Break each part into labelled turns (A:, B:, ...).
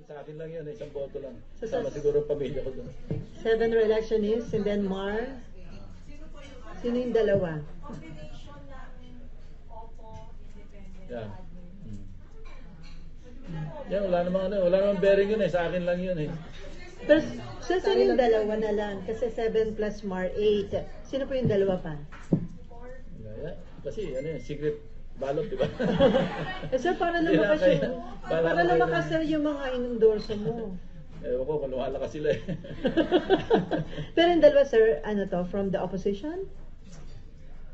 A: sa akin lang yun, isang boto lang.
B: So,
A: Sama siguro pamilya ko doon.
B: 7 re-electionists and then Mar. Sino yung dalawa?
C: Combination ng Opo, Independent,
A: Yeah.
C: Admin.
A: Yan, wala namang bearing yun sa akin lang yun
B: Pero sino yung dalawa na lang? Kasi 7 plus Mar, 8. Sino po yung dalawa pa?
A: Yeah. Kasi secret ballot, di ba?
B: Sir, para lumakas sir yung mga endorso mo.
A: Ewan ko kung lumalakas sila
B: Pero yung dalawa sir, ano to, from the opposition?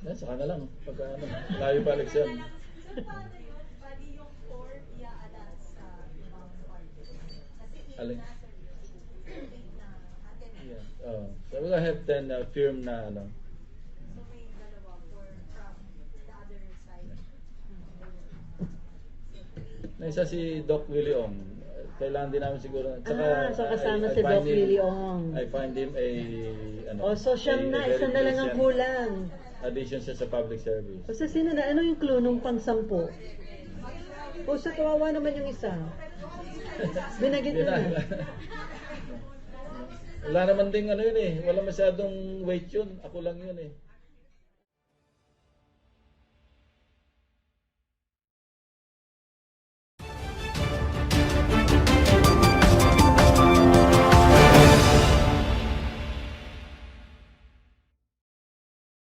A: Yan, saka na lang. Pagka layo pa eleksyon.
C: So, paano yun? Bali yung core iaalat sa ibang party. Kasi
A: Alin?
C: na atin.
A: Yeah. So we have 10 firm na
C: So, may dalawa from the other side.
A: na isa si Doc Willie Ong. Kailangan din namin siguro.
B: So kasama si Doc Willie Ong.
A: I find him a
B: So siyam na, isa na lang ang kulang.
A: Addition siya sa public service.
B: O sa sino na, ano yung clue nung pang-10? O sa kawawa naman yung isa. Binagit na.
A: Wala naman ding yun wala masyadong weight yun. Ako lang yun